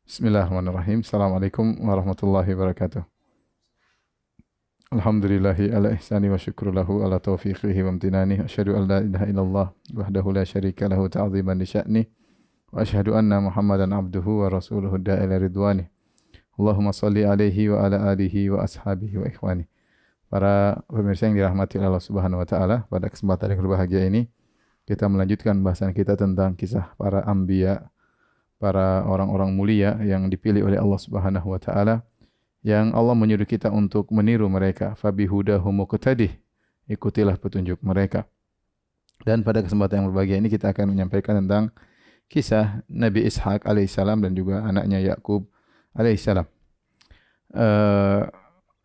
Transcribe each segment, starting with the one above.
Bismillahirrahmanirrahim. Assalamualaikum warahmatullahi wabarakatuh. Alhamdulillahi ala ihsani wa syukru lahu ala taufiqihi wa amtinani. Asyhadu an la ilaha illallah wahdahu la syarika lahu ta'ziman li sya'ni. Wa asyhadu anna Muhammadan abduhu wa rasuluhu da'ila ridwani. Allahumma salli alaihi wa ala alihi wa ashabihi wa ikhwani. Para pemirsa yang dirahmati Allah Subhanahu wa taala, pada kesempatan yang berbahagia ini kita melanjutkan bahasan kita tentang kisah para anbiya, para orang-orang mulia yang dipilih oleh Allah Subhanahu wa taala, yang Allah menyuruh kita untuk meniru mereka. Fabihudahum muqtadih, ikutilah petunjuk mereka. Dan pada kesempatan yang berbahagia ini kita akan menyampaikan tentang kisah Nabi Ishak alaihissalam dan juga anaknya Yakub alaihissalam,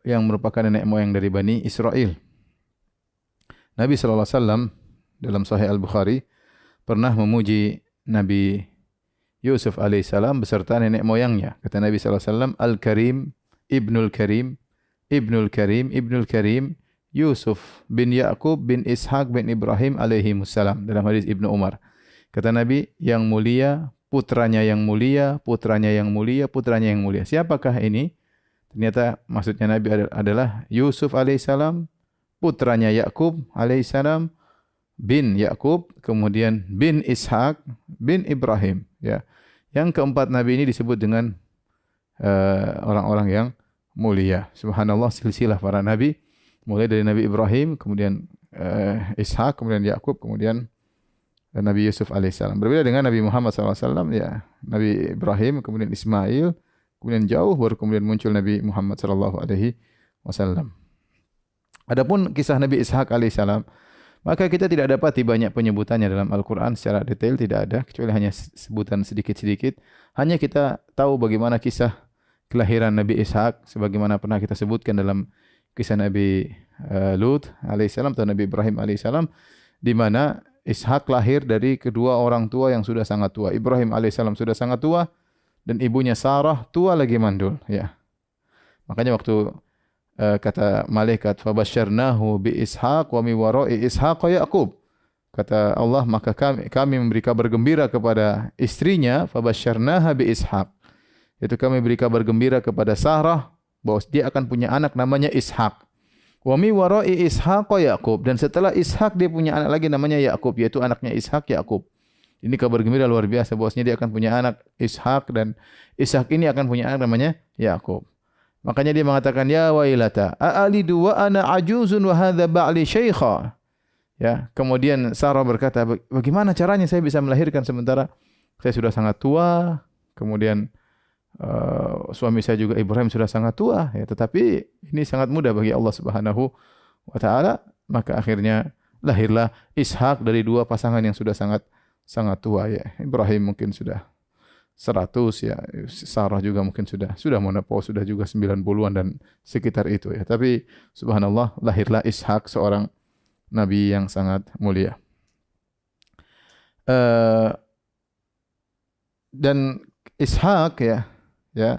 yang merupakan nenek moyang dari Bani Israel. Nabi sallallahu alaihi wasallam dalam Sahih Al-Bukhari pernah memuji Nabi Yusuf alaihissalam beserta nenek moyangnya. Kata Nabi sallallahu alaihi wasallam, Al-Karim, Ibnul Karim, Ibnul Karim, Ibnul Karim, Yusuf bin Yakub bin Ishak bin Ibrahim alaihimussalam. Dalam hadis Ibnu Umar. Kata Nabi, yang mulia, putranya yang mulia, putranya yang mulia, putranya yang mulia. Siapakah ini? Ternyata maksudnya Nabi adalah Yusuf alaihissalam, putranya Yakub alaihissalam, bin Yakub, kemudian bin Ishak, bin Ibrahim. Ya, yang keempat Nabi ini disebut dengan orang-orang yang mulia. Subhanallah, silsilah para Nabi, mulai dari Nabi Ibrahim, kemudian Ishak, kemudian Yakub, kemudian Nabi Yusuf alaihissalam. Berbeda dengan Nabi Muhammad SAW, ya, Nabi Ibrahim, kemudian Ismail, kemudian jauh baru kemudian muncul Nabi Muhammad SAW. Adapun kisah Nabi Ishak alaihissalam, maka kita tidak dapati banyak penyebutannya dalam Al-Quran secara detail, tidak ada, kecuali hanya sebutan sedikit-sedikit. Hanya kita tahu bagaimana kisah kelahiran Nabi Ishak, sebagaimana pernah kita sebutkan dalam kisah Nabi Lut alaihissalam atau Nabi Ibrahim alaihissalam, di mana Ishak lahir dari kedua orang tua yang sudah sangat tua. Ibrahim alaihissalam sudah sangat tua, dan ibunya Sarah tua lagi mandul. Ya, makanya waktu kata malaikat, fabasyarnahu bi Ishaq wa mi wara'i Ishaq Yaqub. Kata Allah, maka kami memberi kabar gembira kepada istrinya, fabasyarnaha bi Ishaq. Itu kami beri kabar gembira kepada Sarah bahwa dia akan punya anak namanya Ishaq. Wa mi wara'i Ishaq Yaqub, dan setelah Ishaq dia punya anak lagi namanya Yaqub, yaitu anaknya Ishaq Yaqub. Ini kabar gembira luar biasa bahwasanya dia akan punya anak Ishaq, dan Ishaq ini akan punya anak namanya Yaqub. Makanya dia mengatakan, ya wailata a'alidu wa ana ajuzun wa hadha ba'li syaikha. Ya, kemudian Sarah berkata, bagaimana caranya saya bisa melahirkan sementara saya sudah sangat tua, kemudian suami saya juga Ibrahim sudah sangat tua, ya, tetapi ini sangat mudah bagi Allah Subhanahu wa taala. Maka akhirnya lahirlah Ishak dari dua pasangan yang sudah sangat tua, ya. Ibrahim mungkin sudah 100, ya, Sarah juga mungkin sudah menopause, sudah juga 90-an dan sekitar itu, ya. Tapi subhanallah, lahirlah Ishak, seorang nabi yang sangat mulia. Dan Ishak, ya,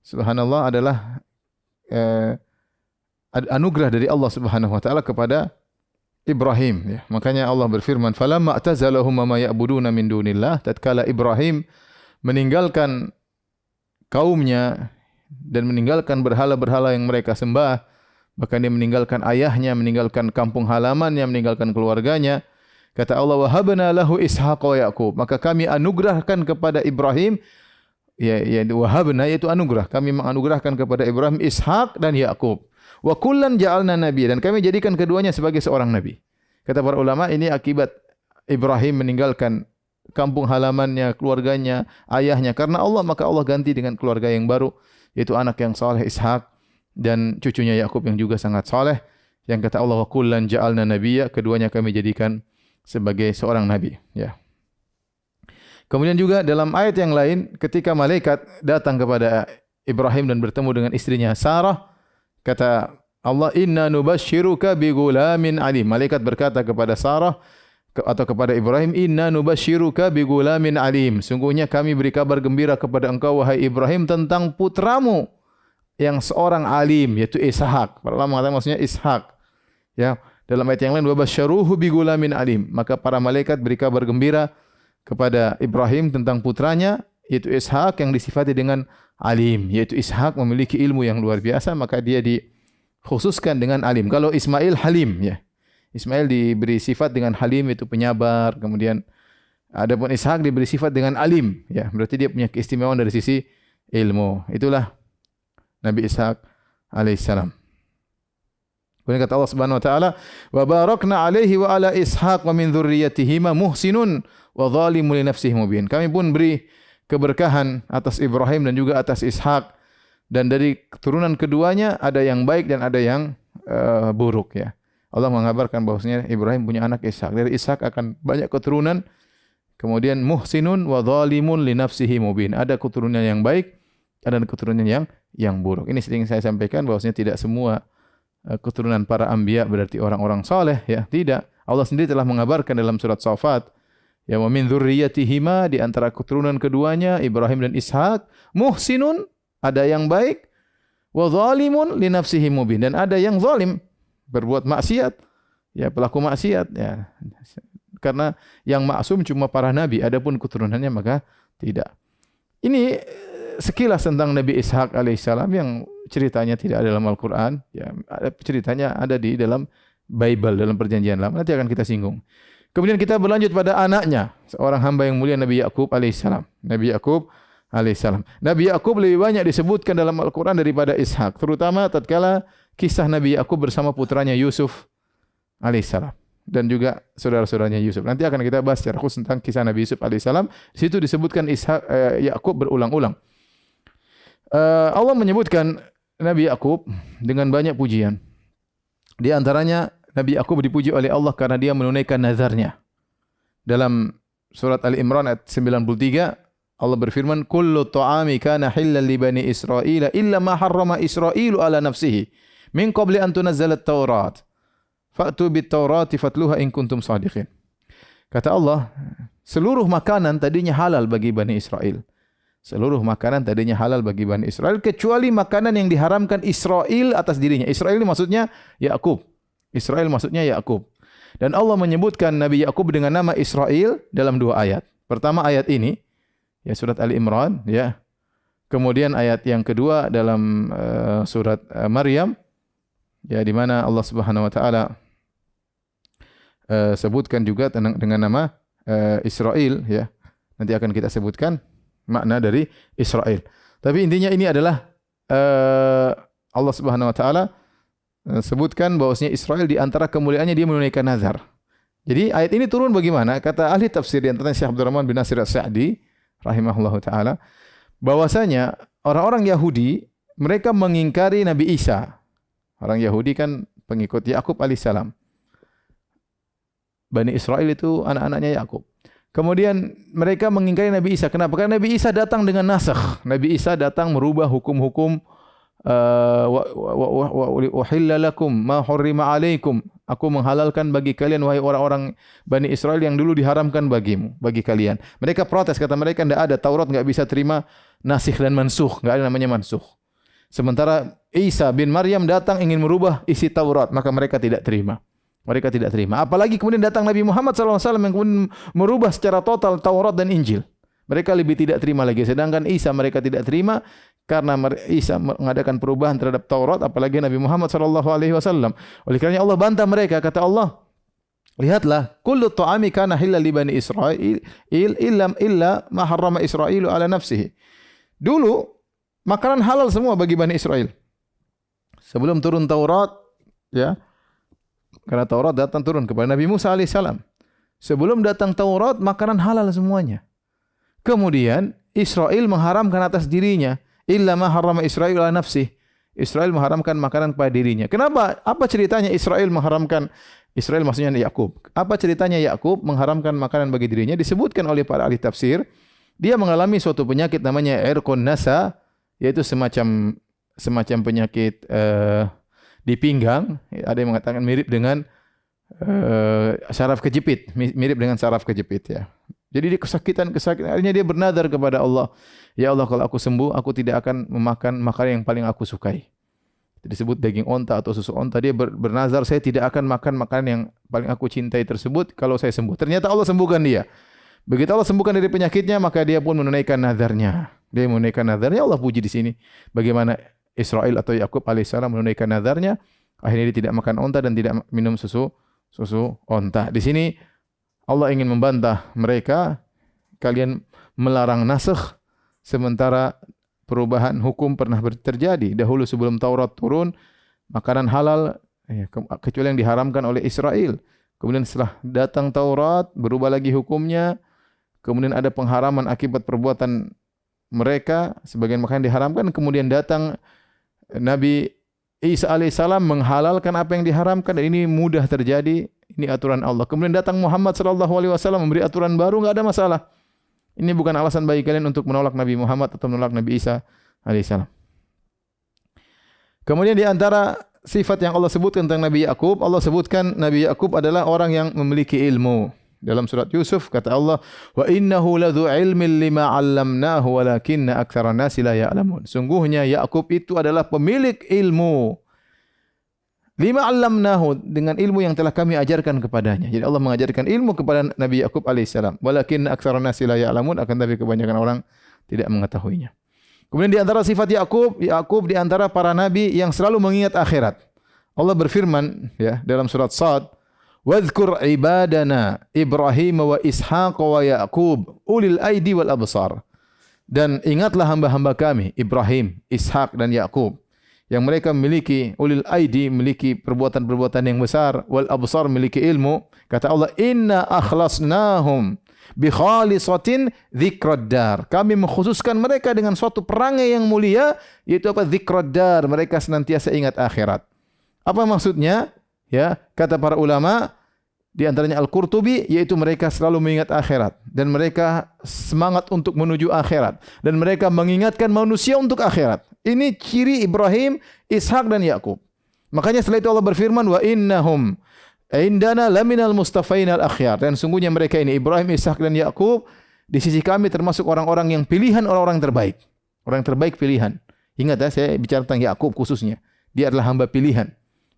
subhanallah, adalah anugerah dari Allah Subhanahu wa taala kepada Ibrahim, ya. Makanya Allah berfirman, falamma atazalahum ma ya'buduna min dunillah, tatkala Ibrahim meninggalkan kaumnya dan meninggalkan berhala-berhala yang mereka sembah, bahkan dia meninggalkan ayahnya, meninggalkan kampung halamannya, meninggalkan keluarganya. Kata Allah, wahabna lahu Ishaq wa Yaqub, maka kami anugerahkan kepada Ibrahim, ya wahabna, yaitu anugerah, kami menganugerahkan kepada Ibrahim Ishaq dan Yaqub. Wa kullan ja'alna nabi, dan kami jadikan keduanya sebagai seorang nabi. Kata para ulama, ini akibat Ibrahim meninggalkan kampung halamannya, keluarganya, ayahnya karena Allah, maka Allah ganti dengan keluarga yang baru, yaitu anak yang saleh Ishak dan cucunya Yakub yang juga sangat saleh. Yang kata Allah, wa kullan ja'alna nabiyya, keduanya kami jadikan sebagai seorang nabi, ya. Kemudian juga dalam ayat yang lain, ketika malaikat datang kepada Ibrahim dan bertemu dengan istrinya Sarah, kata Allah, inna nubasyyiruka bi ghulamin alim. Malaikat berkata kepada Sarah atau kepada Ibrahim, inna nubasyyiruka bi ghulamin alim. Sungguhnya kami beri kabar gembira kepada engkau wahai Ibrahim tentang putramu yang seorang alim, yaitu Ishak. Para ulama mengatakan maksudnya Ishak. Ya, dalam ayat yang lain, wa basyaruhu bi ghulamin alim. Maka para malaikat beri kabar gembira kepada Ibrahim tentang putranya yaitu Ishak yang disifati dengan alim, yaitu Ishak memiliki ilmu yang luar biasa, maka dia dikhususkan dengan alim. Kalau Ismail halim, ya. Ismail diberi sifat dengan halim, itu penyabar. Kemudian adapun Ishak diberi sifat dengan alim, ya. Berarti dia punya keistimewaan dari sisi ilmu. Itulah Nabi Ishak alaihissalam. Kemudian kata Allah Subhanahu wa taala, "Wa barakna alaihi wa ala Ishaq wa min dzurriyyatihima muhsinun wa zalimun li nafsihi mubin." Kami pun beri keberkahan atas Ibrahim dan juga atas Ishak, dan dari keturunan keduanya ada yang baik dan ada yang buruk, ya. Allah mengabarkan bahwasanya Ibrahim punya anak Ishak. Dari Ishak akan banyak keturunan. Kemudian muhsinun wa zalimun li nafsihi mubin. Ada keturunan yang baik, ada keturunan yang buruk. Ini sering saya sampaikan bahwasanya tidak semua keturunan para anbiya berarti orang-orang saleh, ya. Tidak. Allah sendiri telah mengabarkan dalam surat Shafat, ya, wa min dzurriyyatihima, di antara keturunan keduanya Ibrahim dan Ishak, muhsinun, ada yang baik, wa zalimun li nafsihi mubin, dan ada yang zalim, berbuat maksiat, ya, pelaku maksiat, ya. Karena yang maksum cuma para nabi, adapun keturunannya maka tidak. Ini sekilas tentang Nabi Ishak alaihissalam yang ceritanya tidak ada dalam Al-Quran, ya, ceritanya ada di dalam Bible, dalam Perjanjian Lama. Nanti akan kita singgung. Kemudian kita berlanjut pada anaknya, seorang hamba yang mulia, Nabi Yakub alaihissalam. Nabi Yakub alaihissalam. Nabi Yakub lebih banyak disebutkan dalam Al-Quran daripada Ishak, terutama tatkala kisah Nabi Yakub bersama putranya Yusuf alaihissalam dan juga saudara-saudaranya Yusuf. Nanti akan kita bahas secara khusus tentang kisah Nabi Yusuf alaihissalam. Di situ disebutkan Yakub berulang-ulang. Allah menyebutkan Nabi Yakub dengan banyak pujian. Di antaranya Nabi Yakub dipuji oleh Allah karena dia menunaikan nazarnya. Dalam surat Al-Imran ayat 93, Allah berfirman, "Kullu ta'ami kana hillan li bani Israil illa ma harrama Israilu ala nafsihi min qabli an tunazzala at-Taurat. Fa'tu bit-Taurati fatluha in kuntum shadiqin." Kata Allah, seluruh makanan tadinya halal bagi Bani Israel. Seluruh makanan tadinya halal bagi Bani Israel, kecuali makanan yang diharamkan Israel atas dirinya. Israel ini maksudnya Yakub. Israel maksudnya Yakub. Dan Allah menyebutkan Nabi Yakub dengan nama Israel dalam dua ayat. Pertama ayat ini, ya, surat Ali Imran, ya. Kemudian ayat yang kedua dalam surat Maryam, ya, di mana Allah Subhanahu wa taala sebutkan juga dengan nama Israel, ya. Nanti akan kita sebutkan makna dari Israel. Tapi intinya ini adalah Allah Subhanahu wa taala sebutkan bahwasanya Israel di antara kemuliaannya dia menunaikan nazar. Jadi ayat ini turun bagaimana? Kata ahli tafsir di antaranya Syekh Abdurrahman bin Nasir As-Sa'di rahimahullahu taala, bahwasanya orang-orang Yahudi mereka mengingkari Nabi Isa. Orang Yahudi kan pengikut Yakub alaihissalam. Bani Israel itu anak-anaknya Yakub. Kemudian mereka mengingkari Nabi Isa. Kenapa? Karena Nabi Isa datang dengan nasakh. Nabi Isa datang merubah hukum-hukum. Uhilla lakum ma hurrima alaikum. Aku menghalalkan bagi kalian wahai orang-orang Bani Israel yang dulu diharamkan bagi kalian. Mereka protes, kata mereka tidak ada, Taurat enggak bisa terima nasikh dan mansukh, enggak ada namanya mansukh. Sementara Isa bin Maryam datang ingin merubah isi Taurat, maka mereka tidak terima. Mereka tidak terima. Apalagi kemudian datang Nabi Muhammad SAW yang kemudian merubah secara total Taurat dan Injil. Mereka lebih tidak terima lagi. Sedangkan Isa mereka tidak terima karena Isa mengadakan perubahan terhadap Taurat, apalagi Nabi Muhammad SAW. Oleh kerana Allah bantah mereka, kata Allah, lihatlah, kullu ta'ami kana halal li bani Israil illa ma harrama Israilu ala nafsihi. Dulu makanan halal semua bagi Bani Israel. Sebelum turun Taurat, ya. Karena Taurat datang turun kepada Nabi Musa alaihissalam. Sebelum datang Taurat, makanan halal semuanya. Kemudian Israel mengharamkan atas dirinya, illa ma harrama Israil ala nafsih. Israel mengharamkan makanan kepada dirinya. Kenapa? Apa ceritanya Israel mengharamkan? Israel maksudnya Yakub. Apa ceritanya Yakub mengharamkan makanan bagi dirinya? Disebutkan oleh para ahli tafsir, dia mengalami suatu penyakit namanya irqun nasa, yaitu semacam penyakit di pinggang. Ada yang mengatakan mirip dengan saraf kejepit, mirip dengan saraf kejepit, ya. Jadi dia kesakitan, akhirnya dia bernadar kepada Allah, ya Allah, kalau aku sembuh, aku tidak akan memakan makanan yang paling aku sukai. Disebut daging onta atau susu onta. Dia bernazar, saya tidak akan makan makanan yang paling aku cintai tersebut kalau saya sembuh. Ternyata Allah sembuhkan dia. Begitu Allah sembuhkan dari penyakitnya, maka dia pun menunaikan nazarnya. Dia menunaikan nazarnya, Allah puji di sini. Bagaimana Israil atau Yakub alaihissalam menunaikan nazarnya, akhirnya dia tidak makan onta dan tidak minum susu onta. Di sini Allah ingin membantah mereka, kalian melarang nasakh sementara perubahan hukum pernah terjadi. Dahulu sebelum Taurat turun, makanan halal kecuali yang diharamkan oleh Israel. Kemudian setelah datang Taurat, berubah lagi hukumnya. Kemudian ada pengharaman akibat perbuatan mereka, sebagian makanan diharamkan. Kemudian datang Nabi Isa alaihissalam menghalalkan apa yang diharamkan, dan ini mudah terjadi. Ini aturan Allah. Kemudian datang Muhammad sallallahu alaihi wasallam memberi aturan baru, enggak ada masalah. Ini bukan alasan bagi kalian untuk menolak Nabi Muhammad atau menolak Nabi Isa alaihissalam. Kemudian di antara sifat yang Allah sebutkan tentang Nabi Yakub, Allah sebutkan Nabi Yakub adalah orang yang memiliki ilmu. Dalam surat Yusuf kata Allah, "Wa innahu ladzu ilmin lima 'allamnahu walakinna aktsaran nasi la ya'lamun." Sungguhnya Yakub itu adalah pemilik ilmu. Lima 'allamnahu, dengan ilmu yang telah kami ajarkan kepadanya. Jadi Allah mengajarkan ilmu kepada Nabi Yakub alaihissalam. Walakinna aktsaran nasi la ya'lamun, akan tapi kebanyakan orang tidak mengetahuinya. Kemudian di antara sifat Yakub di antara para nabi yang selalu mengingat akhirat. Allah berfirman ya dalam surat Shad, "Wadhkur ibadana Ibrahim wa Ishaq wa Yaqub ulil aidi wal absar." Dan ingatlah hamba-hamba kami Ibrahim, Ishak dan Yaqub yang mereka memiliki ulil aidi, memiliki perbuatan-perbuatan yang besar, wal absar, memiliki ilmu. Kata Allah, "Inna akhlasnahum bi khalisatin dzikrad dar." Kami mengkhususkan mereka dengan suatu perangai yang mulia, yaitu apa? Dzikrad dar, mereka senantiasa ingat akhirat. Apa maksudnya? Ya, kata para ulama, di antaranya Al-Qurtubi, yaitu mereka selalu mengingat akhirat dan mereka semangat untuk menuju akhirat dan mereka mengingatkan manusia untuk akhirat. Ini ciri Ibrahim, Ishak dan Yakub. Makanya setelah itu Allah berfirman, "Wa innahum indana laminal mustafainal akhyar." Dan sungguhnya mereka ini Ibrahim, Ishak dan Yakub di sisi kami termasuk orang-orang yang pilihan, orang-orang terbaik. Orang terbaik pilihan. Ingat ya, saya bicara tentang Yakub khususnya. Dia adalah hamba pilihan.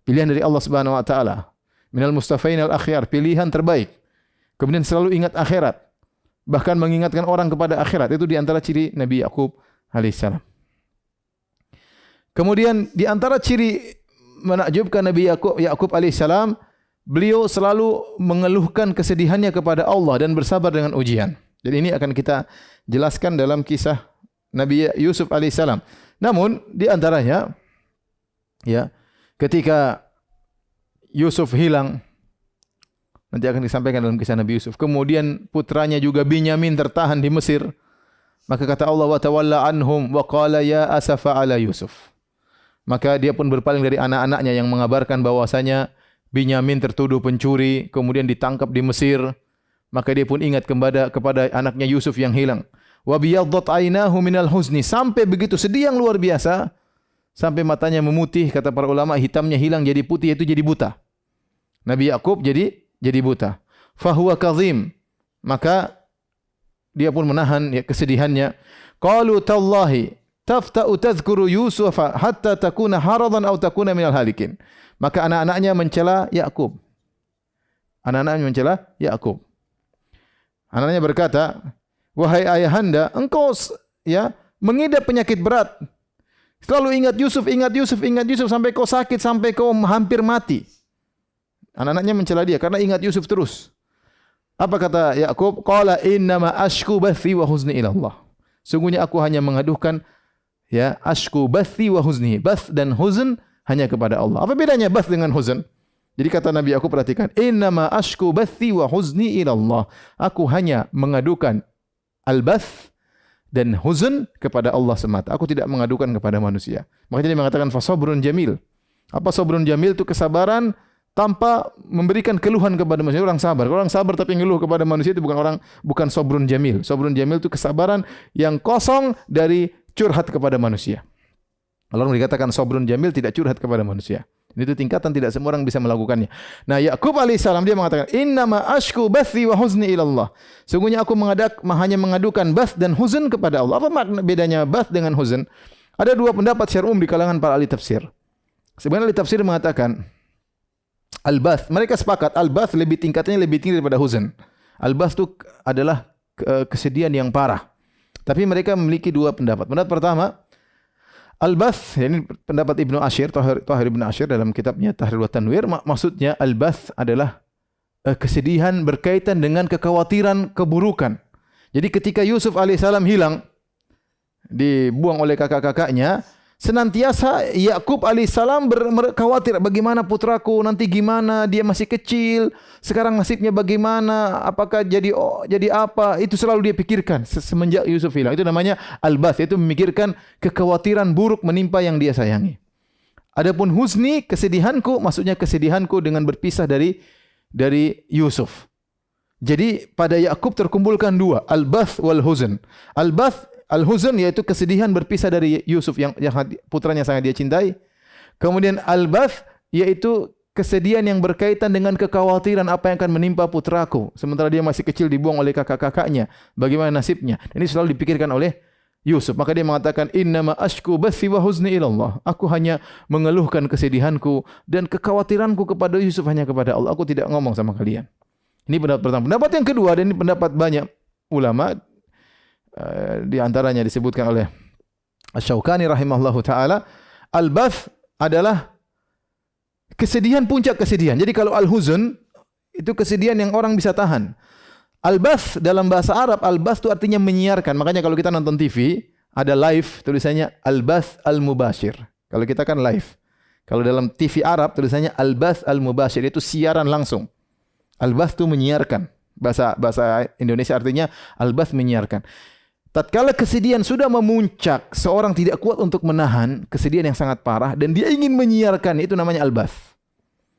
Pilihan dari Allah Subhanahu wa taala. Minal mustafainal akhyar, pilihan terbaik. Kemudian selalu ingat akhirat. Bahkan mengingatkan orang kepada akhirat. Itu di antara ciri Nabi Yakub alaihissalam. Kemudian di antara ciri menakjubkan Nabi Yakub alaihissalam, beliau selalu mengeluhkan kesedihannya kepada Allah dan bersabar dengan ujian. Jadi ini akan kita jelaskan dalam kisah Nabi Yusuf alaihissalam. Namun di antaranya ya, ketika Yusuf hilang, nanti akan disampaikan dalam kisah Nabi Yusuf. Kemudian putranya juga Binyamin tertahan di Mesir. Maka kata Allah, "Wa tawalla anhum wa qala ya asafa ala Yusuf." Maka dia pun berpaling dari anak-anaknya yang mengabarkan bahwasanya Binyamin tertuduh pencuri, kemudian ditangkap di Mesir. Maka dia pun ingat kepada anaknya Yusuf yang hilang. Wa biyaddat ainahu minal huzni, sampai begitu sedih yang luar biasa. Sampai matanya memutih, kata para ulama, hitamnya hilang jadi putih, itu jadi buta. Nabi Yakub jadi buta. Fahuwa kazim, maka dia pun menahan ya, kesedihannya. Qalu tallahi tafta'u tadhkuru Yusuf hatta takuna haradan aw takuna minal halikin. Maka anak-anaknya mencela Yakub. Anak-anaknya mencela Yakub. Anaknya berkata, "Wahai ayahanda, engkau ya mengidap penyakit berat. Selalu ingat Yusuf sampai kau sakit, sampai kau hampir mati." Anak-anaknya mencela dia karena ingat Yusuf terus. Apa kata Yakub? Qala innama ashku bathi wa huzni ila Allah. Sungguhnya aku hanya mengadukan ya ashku bathi wa huzni. Bath dan huzn hanya kepada Allah. Apa bedanya bath dengan huzn? Jadi kata Nabi Yakub, perhatikan, innama ashku bathi wa huzni ila Allah. Aku hanya mengadukan al-bath dan huzn kepada Allah semata. Aku tidak mengadukan kepada manusia. Makanya dia mengatakan fasabrun jamil. Apa sabrun jamil? Itu kesabaran tanpa memberikan keluhan kepada manusia. Orang sabar. Kalau orang sabar tapi ngeluh kepada manusia itu bukan sabrun jamil. Sabrun jamil itu kesabaran yang kosong dari curhat kepada manusia. Kalau orang dikatakan sabrun jamil, tidak curhat kepada manusia. Itu tingkatan tidak semua orang bisa melakukannya. Nah, Yakub alaihissalam dia mengatakan, "Innama ashku bathi wa huzni ila Allah." Sungguhnya aku hanya mengadukan bath dan huzn kepada Allah. Apa makna bedanya bath dengan huzn? Ada dua pendapat secara umum di kalangan para ahli tafsir. Sebenarnya ahli tafsir mengatakan al-bath, mereka sepakat al-bath tingkatnya lebih tinggi daripada huzn. Al-bath itu adalah kesedihan yang parah. Tapi mereka memiliki dua pendapat. Pendapat pertama, al-bath, ini pendapat Ibnu Ashir, Thahir Ibnu Ashir dalam kitabnya Tahrir wa Tanwir, maksudnya al-bath adalah kesedihan berkaitan dengan kekhawatiran keburukan. Jadi ketika Yusuf alaihissalam hilang, dibuang oleh kakak-kakaknya, senantiasa Yakub alaihissalam khawatir, bagaimana putraku nanti, gimana dia masih kecil, sekarang nasibnya bagaimana, apakah jadi apa, itu selalu dia pikirkan semenjak Yusuf hilang. Itu namanya al-bath, itu memikirkan kekhawatiran buruk menimpa yang dia sayangi. Adapun huzni, kesedihanku, maksudnya kesedihanku dengan berpisah dari Yusuf. Jadi pada Yakub terkumpulkan dua, al-bath wal huzn. Al-bath, al-huzn yaitu kesedihan berpisah dari Yusuf yang putranya sangat dia cintai. Kemudian al-bath yaitu kesedihan yang berkaitan dengan kekhawatiran apa yang akan menimpa putraku sementara dia masih kecil, dibuang oleh kakak-kakaknya. Bagaimana nasibnya? Ini selalu dipikirkan oleh Yusuf. Maka dia mengatakan, innama ashku bathi wa huzni ilallah. Aku hanya mengeluhkan kesedihanku dan kekhawatiranku kepada Yusuf hanya kepada Allah. Aku tidak ngomong sama kalian. Ini pendapat pertama. Pendapat yang kedua, dan ini pendapat banyak ulama, di antaranya disebutkan oleh Asy-Syaukani rahimahullahu taala, al-bath adalah kesedihan, puncak kesedihan. Jadi kalau al-huzn itu kesedihan yang orang bisa tahan. Al-bath dalam bahasa Arab, al-bath itu artinya menyiarkan. Makanya kalau kita nonton TV ada live, tulisannya al-bath al-mubashir. Kalau kita kan live. Kalau dalam TV Arab tulisannya al-bath al-mubashir, itu siaran langsung. Al-bath itu menyiarkan. Bahasa Indonesia artinya al-bath menyiarkan. Tatkala kesedihan sudah memuncak, seorang tidak kuat untuk menahan kesedihan yang sangat parah dan dia ingin menyiarkan, itu namanya al-bath.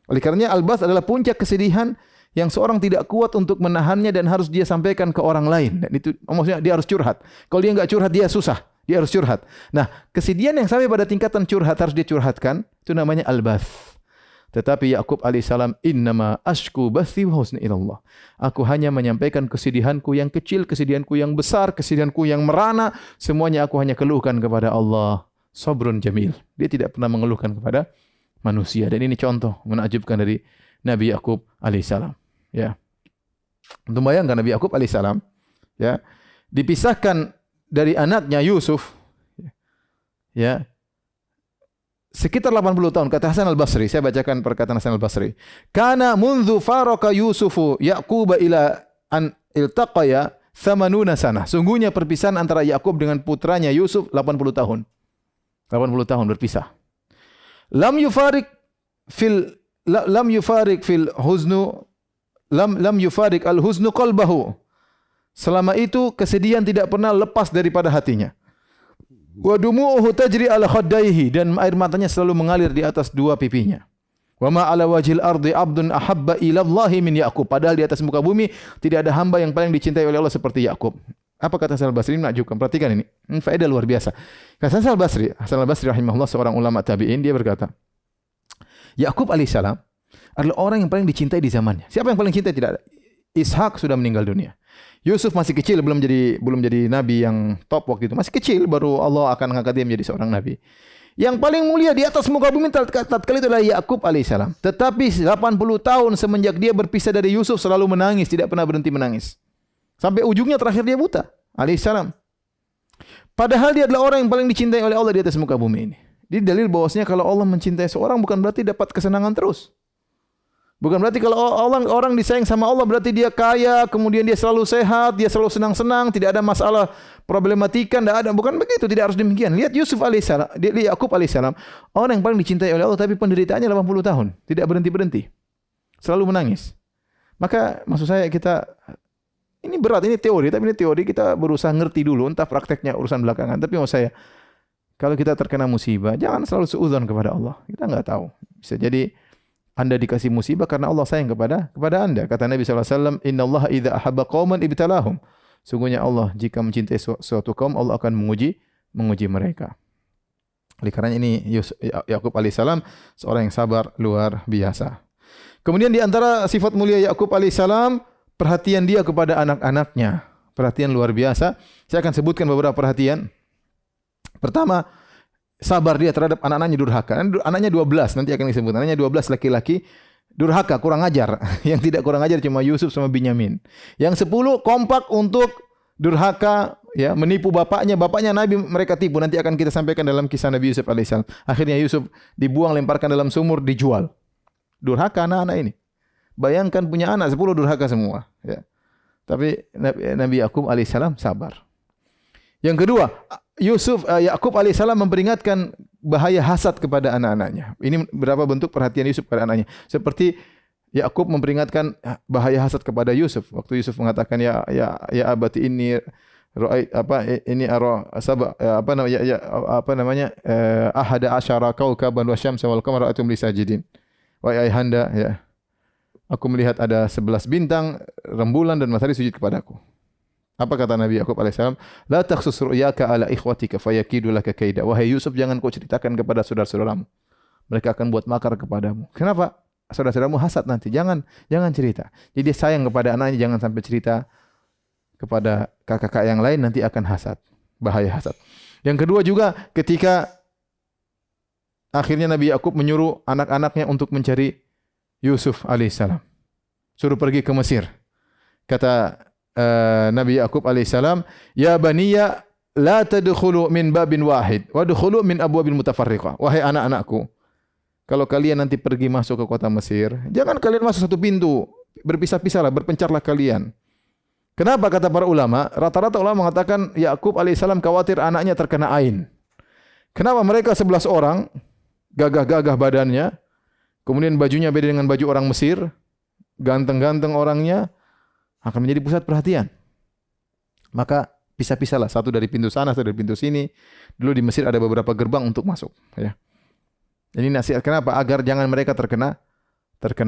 Oleh karenanya al-bath adalah puncak kesedihan yang seorang tidak kuat untuk menahannya dan harus dia sampaikan ke orang lain. Dan itu maksudnya dia harus curhat. Kalau dia enggak curhat dia susah, dia harus curhat. Nah, kesedihan yang sampai pada tingkatan curhat harus dia curhatkan, itu namanya al-bath. Tetapi Yakub alaihissalam, innama ashku bathi wa huzni ilallah. Aku hanya menyampaikan kesedihanku yang kecil, kesedihanku yang besar, kesedihanku yang merana, semuanya aku hanya keluhkan kepada Allah. Sabrun jamil. Dia tidak pernah mengeluhkan kepada manusia. Dan ini contoh menakjubkan dari Nabi Yakub alaihissalam. Ya. Untuk bayangkan Nabi Yakub alaihissalam, ya, dipisahkan dari anaknya Yusuf, ya, sekitar 80 tahun. Kata Hasan al-Basri, saya bacakan perkataan Hasan al-Basri. Kana mundzu faraka Yusufu Yaquba ila an iltaqaya 80 sana. Sungguhnya perpisahan antara Yakub dengan putranya Yusuf 80 tahun. 80 tahun berpisah. Lam yufarik fil huznu lam yufarik al-huznu qalbahu. Selama itu kesedihan tidak pernah lepas daripada hatinya. Wa dumu'uhu tajri ala khaddaihi, dan air matanya selalu mengalir di atas dua pipinya. Wa ma ala wajhil ardi abdun ahabba ila Allah min Yaqub. Padahal di atas muka bumi tidak ada hamba yang paling dicintai oleh Allah seperti Yakub. Apa kata Hasan al-Basri? Menakjubkan. Perhatikan ini. Faedah luar biasa. Kata Hasan al-Basri rahimahullah, seorang ulama tabi'in, dia berkata, Yakub alaihissalam adalah orang yang paling dicintai di zamannya. Siapa yang paling cintai? Tidak ada. Ishak sudah meninggal dunia. Yusuf masih kecil, belum jadi nabi yang top waktu itu. Masih kecil, baru Allah akan mengangkat dia menjadi seorang nabi. Yang paling mulia di atas muka bumi tatkala itu adalah Yakub alaihissalam. Tetapi 80 tahun semenjak dia berpisah dari Yusuf selalu menangis, tidak pernah berhenti menangis. Sampai ujungnya terakhir dia buta alaihissalam. Padahal dia adalah orang yang paling dicintai oleh Allah di atas muka bumi ini. Ini dalil bahwasanya kalau Allah mencintai seorang bukan berarti dapat kesenangan terus. Bukan berarti kalau orang disayang sama Allah berarti dia kaya, kemudian dia selalu sehat, dia selalu senang-senang, tidak ada masalah problematika, tidak ada. Bukan begitu, tidak harus demikian. Lihat Yusuf alaihissalam, lihat Yakub alaihissalam, orang yang paling dicintai oleh Allah tapi penderitaannya 80 tahun, tidak berhenti-berhenti. Selalu menangis. Maka maksud saya ini berat, ini teori, tapi ini teori kita berusaha ngerti dulu, entah prakteknya urusan belakangan. Tapi maksud saya, kalau kita terkena musibah, jangan selalu suudzon kepada Allah. Kita enggak tahu. Bisa jadi Anda dikasih musibah karena Allah sayang kepada Anda. Kata Nabi SAW, Inna Allah idha ahabba qawman ibtalahum. Sungguhnya Allah jika mencintai suatu kaum, Allah akan menguji mereka. Oleh karena ini Yakub alaihissalam seorang yang sabar luar biasa. Kemudian di antara sifat mulia Yakub alaihissalam, perhatian dia kepada anak-anaknya. Perhatian luar biasa. Saya akan sebutkan beberapa perhatian. Pertama, sabar dia terhadap anak-anaknya durhaka. Anaknya 12, nanti akan disebut. Anaknya 12 laki-laki durhaka, kurang ajar. Yang tidak kurang ajar cuma Yusuf sama Binyamin. Yang 10 kompak untuk durhaka, ya, menipu bapaknya. Bapaknya Nabi mereka tipu. Nanti akan kita sampaikan dalam kisah Nabi Yusuf alaihissalam. Akhirnya Yusuf dibuang, lemparkan dalam sumur, dijual. Durhaka anak-anak ini. Bayangkan punya anak 10 durhaka semua. Ya. Tapi Nabi Yakub alaihissalam sabar. Yang kedua, Yakub alaihissalam memperingatkan bahaya hasad kepada anak-anaknya. Ini berapa bentuk perhatian Yusuf kepada anaknya. Seperti Yakub memperingatkan bahaya hasad kepada Yusuf. Waktu Yusuf mengatakan ya abati ini ahada asyara kaukaban wa syamsa wal qamara atum li sajidin. Wahai ayahanda, ya. Aku melihat ada 11 bintang, rembulan dan matahari sujud kepadaku. Apa kata Nabi Yakub alaihissalam? La takhsus ru'yaka ala ikhwatika fayakidu laka kaida. Wahai Yusuf, jangan kau ceritakan kepada saudara-saudaramu. Mereka akan buat makar kepadamu. Kenapa? Saudara-saudaramu hasad nanti. Jangan cerita. Jadi dia sayang kepada anaknya, jangan sampai cerita kepada kakak-kakak yang lain, nanti akan hasad. Bahaya hasad. Yang kedua juga ketika akhirnya Nabi Yakub menyuruh anak-anaknya untuk mencari Yusuf alaihissalam. Suruh pergi ke Mesir. Kata Nabi Yakub alaihissalam, "Ya baniya la tadkhulu min babin wahid, wadkhulu min abwabin mutafarriqah." Wahai anak-anakku, kalau kalian nanti pergi masuk ke kota Mesir, jangan kalian masuk satu pintu, berpisah-pisahlah, berpencarlah kalian. Kenapa kata para ulama? Rata-rata ulama mengatakan Yakub alaihissalam khawatir anaknya terkena ain. Kenapa mereka 11 orang, gagah-gagah badannya, kemudian bajunya beda dengan baju orang Mesir, ganteng-ganteng orangnya, akan menjadi pusat perhatian. Maka pisah-pisahlah, satu dari pintu sana, satu dari pintu sini. Dulu di Mesir ada beberapa gerbang untuk masuk. Ya. Ini nasihat kenapa? Agar jangan mereka terkena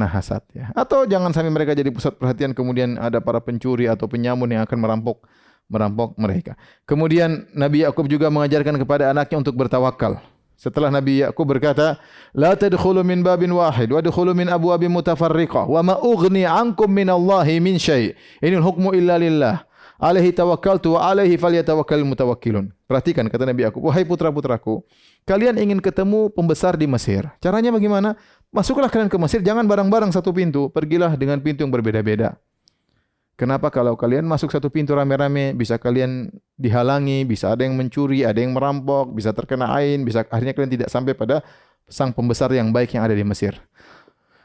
hasad. Ya. Atau jangan sampai mereka jadi pusat perhatian, kemudian ada para pencuri atau penyamun yang akan merampok mereka. Kemudian Nabi Yakub juga mengajarkan kepada anaknya untuk bertawakal. Setelah Nabi Yakub berkata, "La tadkhulu min babin wahid wa adkhulu min abwabin mutafarriqah wa ma ughni 'ankum min Allahi min syai'. Inil hukmu illa lillah. Alaihi tawakkaltu wa alaihi falyatawakkalul mutawakkilun." Perhatikan kata Nabi Yakub, "Wahai putra-putraku, kalian ingin ketemu pembesar di Mesir. Caranya bagaimana? Masuklah kalian ke Mesir, jangan bareng-bareng satu pintu, pergilah dengan pintu yang berbeda-beda. Kenapa kalau kalian masuk satu pintu rame-rame, bisa kalian dihalangi, bisa ada yang mencuri, ada yang merampok, bisa terkena ain, bisa akhirnya kalian tidak sampai pada sang pembesar yang baik yang ada di Mesir.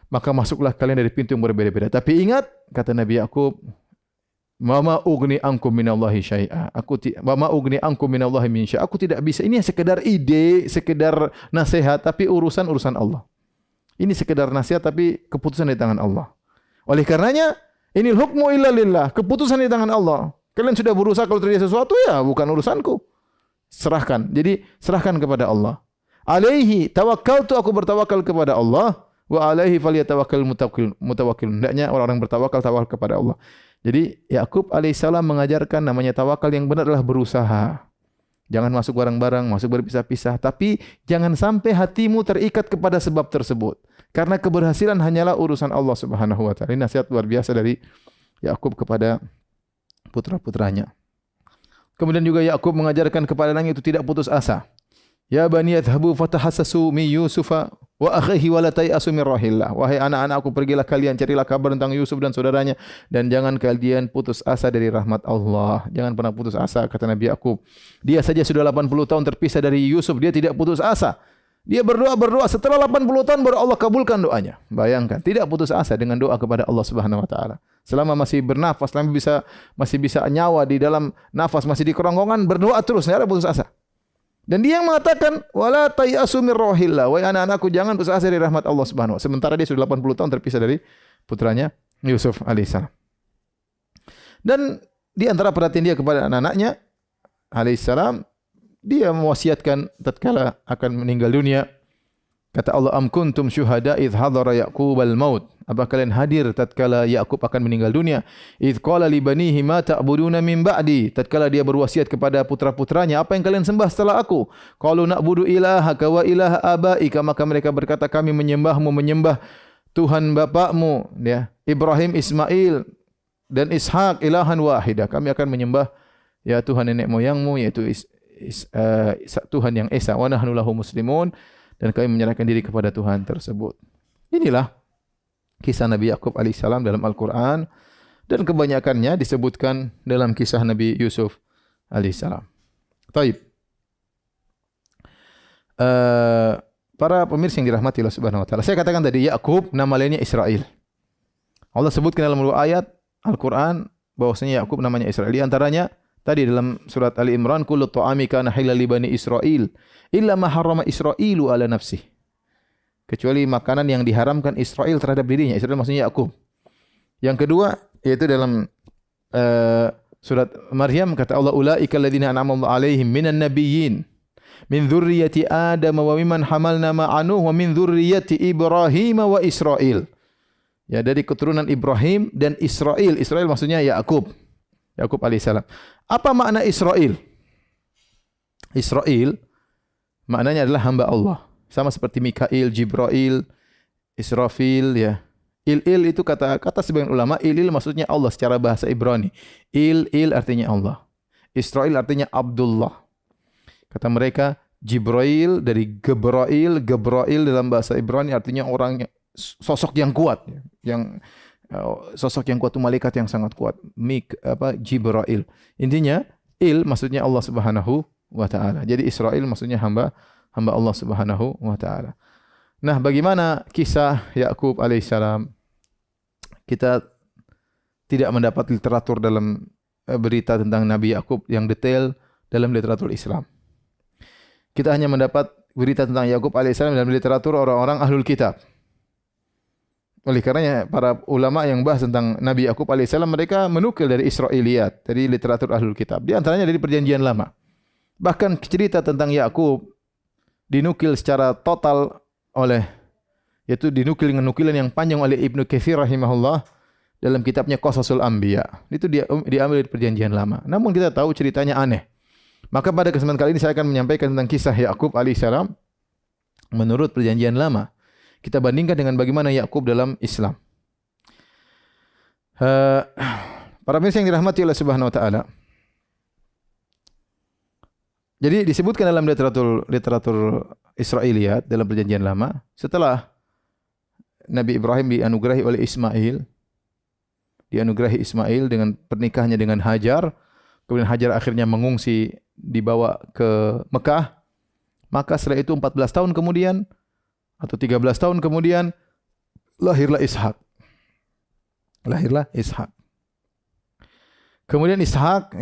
Maka masuklah kalian dari pintu yang berbeda-beda. Tapi ingat, kata Nabi Yakub, "Mama ugni ankum minallahi syai'a." Mama ugni ankum minallahi min syai'. Aku tidak bisa. Ini sekedar ide, sekedar nasihat, tapi urusan Allah. Ini sekedar nasihat tapi keputusan di tangan Allah. Oleh karenanya, inil hukmu illa lillah. Keputusan di tangan Allah. Kalian sudah berusaha, kalau terjadi sesuatu ya bukan urusanku. Serahkan. Jadi serahkan kepada Allah. Alaihi tawakkaltu, aku bertawakal kepada Allah. Wa alaihi falyatawakkal mutawakkilun. Hendaknya orang-orang bertawakal kepada Allah. Jadi Yakub alaihissalam mengajarkan namanya tawakal yang benar adalah berusaha. Jangan masuk bareng-bareng, masuk berpisah-pisah. Tapi jangan sampai hatimu terikat kepada sebab tersebut. Karena keberhasilan hanyalah urusan Allah Subhanahu wa taala. Ini nasihat luar biasa dari Yakub kepada putra-putranya. Kemudian juga Yakub mengajarkan kepada anaknya itu tidak putus asa. Ya bani yadhhabu fatahassasu min Yusufa wa akhihi wa la tayasu min rahillah. Wahai anak-anakku, pergilah kalian carilah kabar tentang Yusuf dan saudaranya dan jangan kalian putus asa dari rahmat Allah. Jangan pernah putus asa, kata Nabi Yakub. Dia saja sudah 80 tahun terpisah dari Yusuf, dia tidak putus asa. Dia berdoa setelah 80 tahun baru Allah kabulkan doanya. Bayangkan, tidak putus asa dengan doa kepada Allah Subhanahu wa taala. Selama masih bernafas, selama masih bisa nyawa di dalam nafas, masih di kerongkongan, berdoa terus, tidak ada putus asa. Dan dia yang mengatakan, "Wala tayasu mir rahillah." Wahai anak-anakku, jangan putus asa dari rahmat Allah Subhanahu wa taala. Sementara dia sudah 80 tahun terpisah dari putranya Yusuf alaihissalam. Dan di antara perhatian dia kepada anak-anaknya alaihissalam, dia mewasiatkan tatkala akan meninggal dunia. Kata Allah, "Am kuntum syuhada idh hadara Yaqubal maut." Apa kalian hadir tatkala Yakub akan meninggal dunia? Idh qala li banihi ma ta'buduna min ba'di. Tatkala dia berwasiat kepada putra-putranya, apa yang kalian sembah setelah aku? Qalu na'budu ilahaka wa ilaha abaika. Maka mereka berkata, kami menyembah Tuhan bapakmu, ya, Ibrahim, Ismail dan Ishak, ilahan wahidah. Kami akan menyembah ya Tuhan nenek moyangmu, yaitu Tuhan yang esa. Wa nahnu lahu muslimun. Dan kami menyerahkan diri kepada Tuhan tersebut. Inilah kisah Nabi Yakub alaihissalam dalam Al-Quran. dan kebanyakannya disebutkan dalam kisah Nabi Yusuf alaihissalam. Taib. Para pemirsa yang dirahmati Allah Subhanahu wa taala. Saya katakan tadi Yakub nama lainnya Israel. Allah sebutkan dalam beberapa ayat Al-Qur'an bahwasanya Yakub namanya Israel. Di antaranya tadi dalam surat Ali Imran, kullu ta'ami kana halal li bani Israil illa ma harrama Israilu ala nafsihi. Kecuali makanan yang diharamkan Israel terhadap dirinya. Israel maksudnya Yakub. Yang kedua yaitu dalam surat Maryam kata Allah, ulaika alladziina an'ama Allahu 'alaihim minan nabiyyin min dzurriyyati Adam wa mimman hamalna ma'a Nuh wa min dzurriyyati Ibrahim wa Israil. Ya, dari keturunan Ibrahim dan Israel. Israel maksudnya Yakub. Yakub alaihissalam. Apa makna Israel? Israel maknanya adalah hamba Allah. Sama seperti Mikail, Jibril, Israfil, ya. Il itu kata sebagian ulama, il maksudnya Allah secara bahasa Ibrani. Il artinya Allah. Israel artinya Abdullah. Kata mereka Jibril dari Gebrail dalam bahasa Ibrani artinya orang sosok yang kuat, yang sosok yang kuat itu malaikat yang sangat kuat. Jibril. Intinya il maksudnya Allah Subhanahu wa taala. Jadi Israel maksudnya hamba Allah Subhanahu wa taala. Nah, bagaimana kisah Yakub alaihissalam? Kita tidak mendapat literatur dalam berita tentang Nabi Yakub yang detail dalam literatur Islam. Kita hanya mendapat berita tentang Yakub alaihissalam dalam literatur orang-orang ahlul kitab. Oleh karenanya para ulama yang bahas tentang Nabi Yakub alaihissalam mereka menukil dari Israiliyat, dari literatur ahlul kitab. Di antaranya dari Perjanjian Lama. Bahkan cerita tentang Yakub dinukil secara total yaitu dinukil dengan nukilan yang panjang oleh Ibnu Katsir rahimahullah dalam kitabnya Qasasul Anbiya. Itu diambil dari Perjanjian Lama. Namun kita tahu ceritanya aneh. Maka pada kesempatan kali ini saya akan menyampaikan tentang kisah Yakub alaihissalam menurut Perjanjian Lama. Kita bandingkan dengan bagaimana Yakub dalam Islam. Para pemirsa yang dirahmati Allah Subhanahu wa taala. Jadi disebutkan dalam literatur Israiliyat dalam Perjanjian Lama, setelah Nabi Ibrahim dianugerahi oleh Ismail dengan pernikahannya dengan Hajar, kemudian Hajar akhirnya mengungsi dibawa ke Mekah, maka setelah itu 14 tahun kemudian atau 13 tahun kemudian lahirlah Ishak. Kemudian Ishak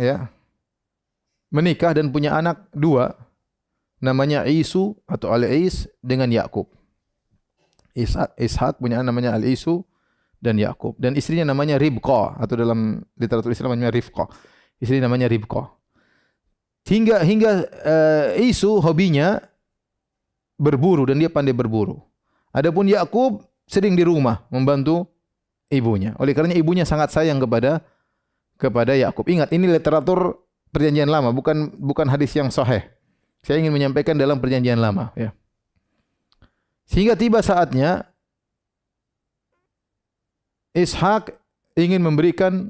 menikah dan punya anak dua, namanya Isu atau Al-Is dengan Yakub. Ishak punya anak namanya Al-Isu dan Yakub, dan istrinya namanya Ribqah atau dalam literatur Islam namanya Rifqah. Istri namanya Ribqah. Hingga Isu hobinya berburu dan dia pandai berburu. Adapun Yakub sering di rumah membantu ibunya. Oleh karena ibunya sangat sayang kepada Yakub. Ingat, ini literatur Perjanjian Lama, bukan hadis yang sahih. Saya ingin menyampaikan dalam Perjanjian Lama, ya. Sehingga tiba saatnya Ishak ingin memberikan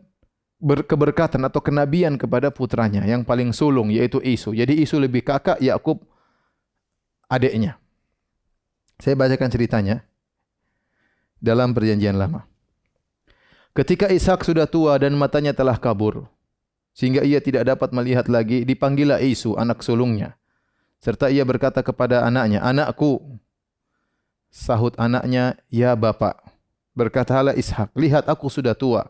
keberkatan atau kenabian kepada putranya yang paling sulung, yaitu Isu. Jadi Isu lebih kakak, Yakub adiknya. Saya bacakan ceritanya dalam Perjanjian Lama. Ketika Ishak sudah tua dan matanya telah kabur, sehingga ia tidak dapat melihat lagi, dipanggillah Isu, anak sulungnya. Serta ia berkata kepada anaknya, "Anakku." Sahut anaknya, "Ya Bapak." Berkatalah Ishak, "Lihat, aku sudah tua.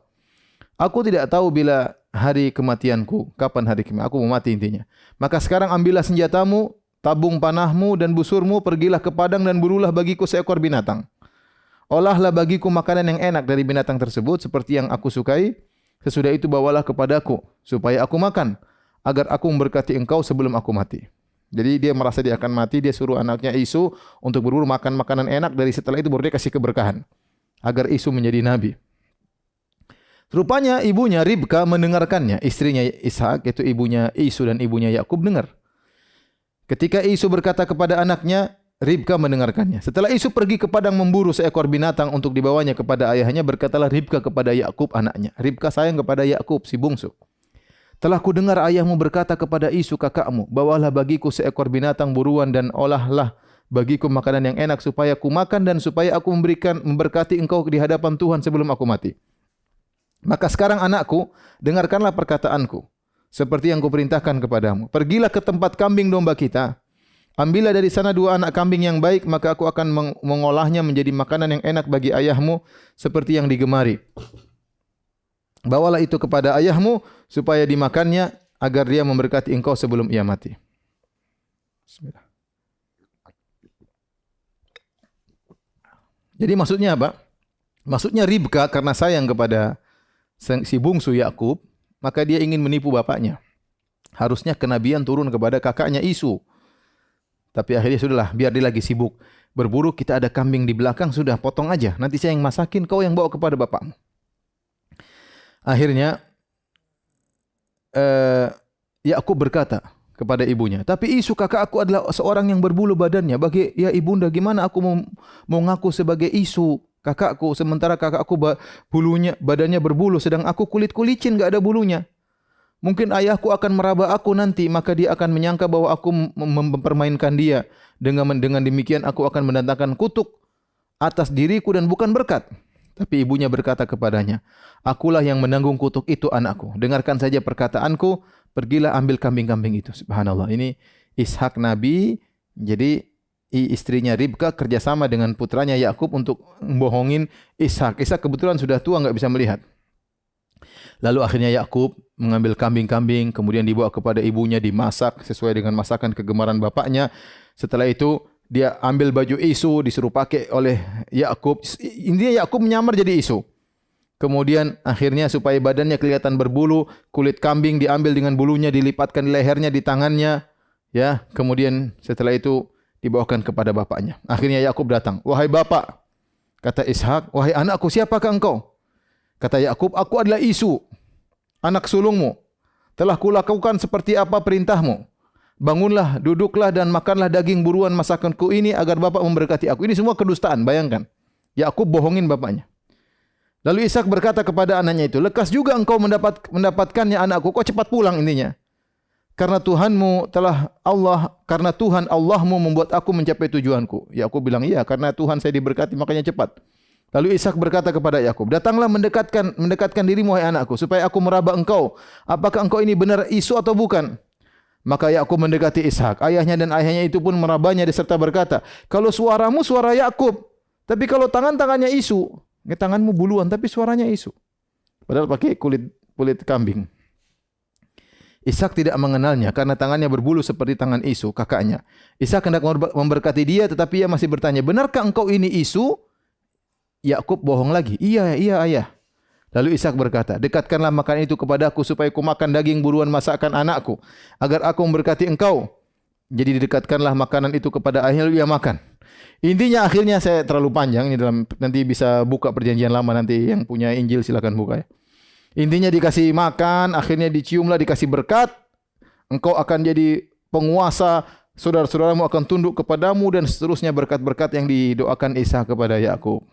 Aku tidak tahu bila hari kematianku, kapan hari kematianku, aku mau mati intinya. Maka sekarang ambillah senjatamu, tabung panahmu dan busurmu, pergilah ke padang dan burulah bagiku seekor binatang. Olahlah bagiku makanan yang enak dari binatang tersebut seperti yang aku sukai. Sesudah itu bawalah kepadaku supaya aku makan, agar aku memberkati engkau sebelum aku mati." Jadi dia merasa dia akan mati, dia suruh anaknya Isu untuk berburu makan makanan enak, dari setelah itu baru dia kasih keberkahan agar Isu menjadi nabi. Rupanya ibunya Ribka mendengarkannya, istrinya Ishak, yaitu ibunya Isu dan ibunya Yakub dengar. Ketika Isu berkata kepada anaknya, Ribka mendengarkannya. Setelah Isu pergi ke padang memburu seekor binatang untuk dibawanya kepada ayahnya, berkatalah Ribka kepada Yakub anaknya. Ribka sayang kepada Yakub si bungsu. "Telah ku dengar ayahmu berkata kepada Isu kakakmu, bawalah bagiku seekor binatang buruan dan olahlah bagiku makanan yang enak supaya ku makan dan supaya aku memberkati engkau di hadapan Tuhan sebelum aku mati." Maka sekarang anakku, dengarkanlah perkataanku, seperti yang kuperintahkan kepadamu. Pergilah ke tempat kambing domba kita. Ambillah dari sana 2 anak kambing yang baik, maka aku akan mengolahnya menjadi makanan yang enak bagi ayahmu, seperti yang digemari. Bawalah itu kepada ayahmu, supaya dimakannya, agar dia memberkati engkau sebelum ia mati. Bismillah. Jadi maksudnya apa? Maksudnya Ribka karena sayang kepada si bungsu Yakub, maka dia ingin menipu bapaknya. Harusnya kenabian turun kepada kakaknya Isu. Tapi akhirnya sudahlah, biar dia lagi sibuk berburu, kita ada kambing di belakang, sudah potong aja. Nanti saya yang masakin, kau yang bawa kepada bapakmu. Akhirnya Yakub berkata kepada ibunya, tapi Isu kakak aku adalah seorang yang berbulu badannya. Bagi ya ibunda, gimana aku mau ngaku sebagai Isu kakakku, sementara kakakku badannya berbulu, sedang aku kulit-kulicin, enggak ada bulunya. Mungkin ayahku akan meraba aku nanti, maka dia akan menyangka bahwa aku mempermainkan dia. Dengan demikian aku akan mendatangkan kutuk atas diriku dan bukan berkat. Tapi ibunya berkata kepadanya, akulah yang menanggung kutuk itu anakku. Dengarkan saja perkataanku, pergilah ambil kambing-kambing itu. Subhanallah, ini Ishak Nabi, jadi istrinya Ribka kerjasama dengan putranya Yakub untuk membohongin Ishak. Ishak kebetulan sudah tua, enggak bisa melihat. Lalu akhirnya Yakub mengambil kambing-kambing, kemudian dibawa kepada ibunya, dimasak sesuai dengan masakan kegemaran bapaknya. Setelah itu dia ambil baju Isu, disuruh pakai oleh Yakub. Intinya Yakub menyamar jadi Isu. Kemudian akhirnya supaya badannya kelihatan berbulu, kulit kambing diambil dengan bulunya, dilipatkan di lehernya, di tangannya, ya. Kemudian setelah itu dibawakan kepada bapaknya. Akhirnya Yakub datang. Wahai bapak, kata Ishak, wahai anakku, siapakah engkau? Kata Yakub, aku adalah Isu, anak sulungmu. Telah kulakukan seperti apa perintahmu. Bangunlah, duduklah dan makanlah daging buruan masakanku ini agar bapak memberkati aku. Ini semua kedustaan, bayangkan. Yakub bohongin bapaknya. Lalu Ishak berkata kepada anaknya itu, lekas juga engkau mendapatkannya anakku. Kau cepat pulang intinya. Karena Tuhan Allahmu membuat aku mencapai tujuanku. Yakub bilang, iya, karena Tuhan saya diberkati makanya cepat. Lalu Ishak berkata kepada Yakub, datanglah mendekatkan dirimu wahai anakku, supaya aku meraba engkau. Apakah engkau ini benar Isu atau bukan? Maka Yakub mendekati Ishak. Ayahnya dan ayahnya itu pun merabanya serta berkata, kalau suaramu suara Yakub, tapi kalau tangannya Isu, tanganmu buluan tapi suaranya Isu. Padahal pakai kulit kambing. Ishak tidak mengenalnya karena tangannya berbulu seperti tangan Isu, kakaknya. Ishak hendak memberkati dia, tetapi ia masih bertanya, benarkah engkau ini Isu? Yakub bohong lagi. Iya ayah. Lalu Ishak berkata, dekatkanlah makanan itu kepadaku supaya ku makan daging buruan masakan anakku, agar aku memberkati engkau. Jadi didekatkanlah makanan itu kepada ayahnya, lalu ia makan. Intinya akhirnya saya terlalu panjang ini nanti bisa buka perjanjian lama, nanti yang punya Injil silakan buka ya. Intinya dikasih makan, akhirnya diciumlah, dikasih berkat. Engkau akan jadi penguasa, saudara-saudaramu akan tunduk kepadamu dan seterusnya berkat-berkat yang didoakan Ishak kepada Yakub.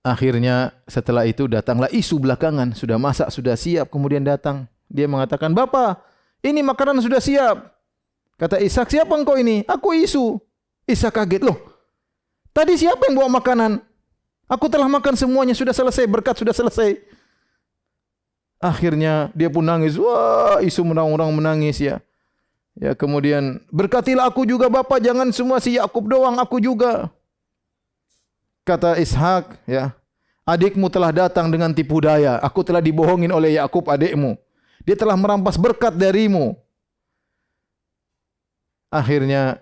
Akhirnya setelah itu datanglah Isu belakangan, sudah masak, sudah siap, kemudian datang. Dia mengatakan, "Bapak, ini makanan sudah siap." Kata Ishak, "Siapa engkau ini?" "Aku Isu." Ishak kaget, "Loh, tadi siapa yang bawa makanan? Aku telah makan semuanya, sudah selesai, berkat sudah selesai." Akhirnya dia pun nangis. Wah, Isu orang menangis ya. Ya, kemudian, "Berkatilah aku juga Bapak, jangan semua si Yakub doang, aku juga." Kata Ishak, ya, adikmu telah datang dengan tipu daya. Aku telah dibohongin oleh Yakub adikmu. Dia telah merampas berkat darimu. Akhirnya,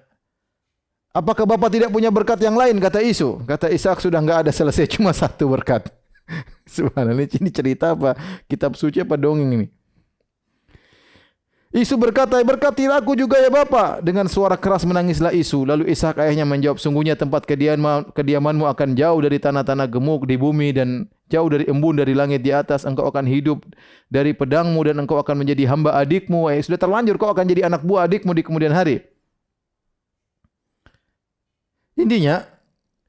apakah Bapak tidak punya berkat yang lain? Kata Isu. Kata Ishak, sudah enggak ada, selesai, cuma satu berkat. Subhanallah, ini cerita apa? Kitab suci apa dongeng ini? Isu berkata, "Berkatilah aku juga ya Bapak." Dengan suara keras menangislah Isu. Lalu Ishak ayahnya menjawab, "Sungguhnya tempat kediamanmu akan jauh dari tanah-tanah gemuk di bumi dan jauh dari embun dari langit di atas. Engkau akan hidup dari pedangmu dan engkau akan menjadi hamba adikmu. Sudah terlanjur kau akan jadi anak buah adikmu di kemudian hari." Intinya,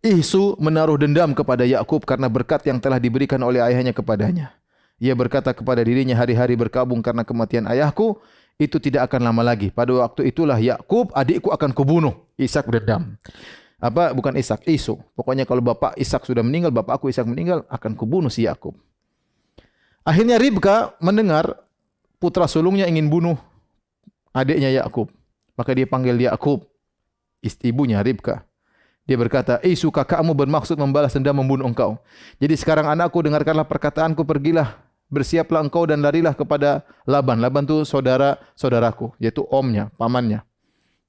Isu menaruh dendam kepada Yakub karena berkat yang telah diberikan oleh ayahnya kepadanya. Ia berkata kepada dirinya, hari-hari berkabung karena kematian ayahku, itu tidak akan lama lagi. Pada waktu itulah Yakub, adikku, akan kubunuh. Ishak berdendam. Bukan Ishak, Isu. Pokoknya kalau bapak Ishak sudah meninggal, bapak aku Ishak meninggal, akan kubunuh si Yakub. Akhirnya Ribka mendengar putra sulungnya ingin bunuh adiknya Yakub. Maka dia panggil Yakub, ibunya Ribka. Dia berkata, Isu kakakmu bermaksud membalas dendam membunuh engkau. Jadi sekarang anakku, dengarkanlah perkataanku, pergilah, bersiaplah engkau dan larilah kepada Laban. Laban itu saudaraku, yaitu omnya, pamannya.